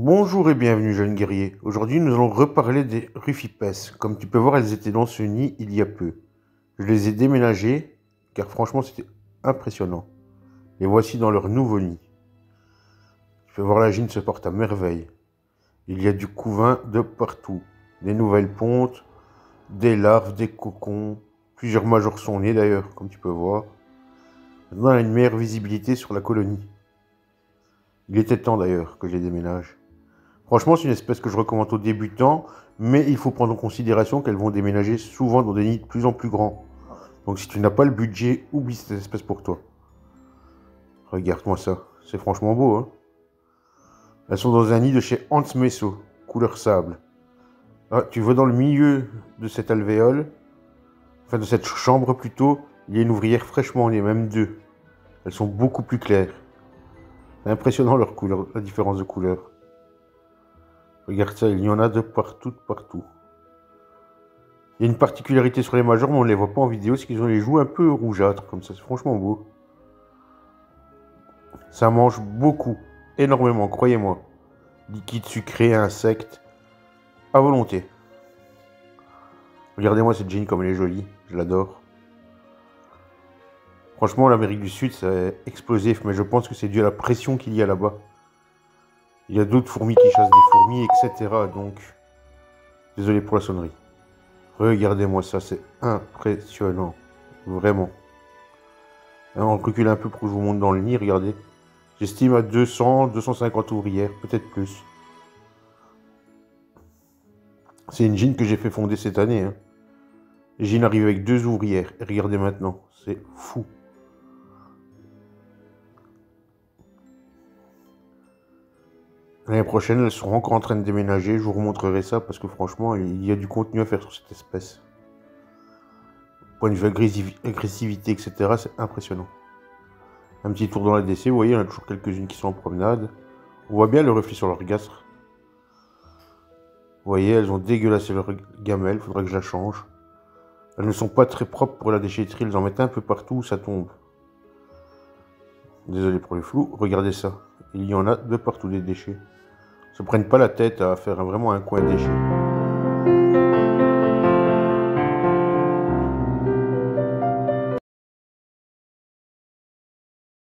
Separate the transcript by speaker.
Speaker 1: Bonjour et bienvenue jeune guerrier. Aujourd'hui nous allons reparler des Rufipes. Comme tu peux voir, elles étaient dans ce nid il y a peu. Je les ai déménagées car franchement c'était impressionnant. Les voici dans leur nouveau nid. Tu peux voir, la gine se porte à merveille. Il y a du couvain de partout. Des nouvelles pontes, des larves, des cocons. Plusieurs majors sont nés d'ailleurs, comme tu peux voir. Maintenant on a une meilleure visibilité sur la colonie. Il était temps d'ailleurs que je les déménage. Franchement, c'est une espèce que je recommande aux débutants, mais il faut prendre en considération qu'elles vont déménager souvent dans des nids de plus en plus grands. Donc si tu n'as pas le budget, oublie cette espèce pour toi. Regarde-moi ça, c'est franchement beau, hein. Elles sont dans un nid de chez Hans Messo, couleur sable. Ah, tu vois dans le milieu de cette alvéole, enfin de cette chambre plutôt, il y a une ouvrière fraîchement née, même deux. Elles sont beaucoup plus claires. C'est impressionnant leur couleur, la différence de couleur. Regarde ça, il y en a de partout, de partout. Il y a une particularité sur les majors, mais on ne les voit pas en vidéo, c'est qu'ils ont les joues un peu rougeâtres, comme ça, c'est franchement beau. Ça mange beaucoup, énormément, croyez-moi. Liquide sucré, insectes, à volonté. Regardez-moi cette Jean comme elle est jolie, je l'adore. Franchement, l'Amérique du Sud, c'est explosif, mais je pense que c'est dû à la pression qu'il y a là-bas. Il y a d'autres fourmis qui chassent des fourmis, etc. Donc, désolé pour la sonnerie. Regardez-moi ça, c'est impressionnant. Vraiment. On recule un peu pour que je vous montre dans le nid, regardez. J'estime à 200, 250 ouvrières, peut-être plus. C'est une gine que j'ai fait fonder cette année. Hein. Gine arrive avec 2 ouvrières. Et regardez maintenant, c'est fou. L'année prochaine, elles seront encore en train de déménager. Je vous remontrerai ça parce que franchement, il y a du contenu à faire sur cette espèce. Point de vue agressivité, etc., c'est impressionnant. Un petit tour dans la DC, vous voyez, il y en a toujours quelques-unes qui sont en promenade. On voit bien le reflet sur leur gastre. Vous voyez, elles ont dégueulassé leur gamelle, il faudra que je la change. Elles ne sont pas très propres pour la déchetterie, elles en mettent un peu partout où ça tombe. Désolé pour le flou, regardez ça. Il y en a de partout des déchets. Ils ne se prennent pas la tête à faire vraiment un coin déchet.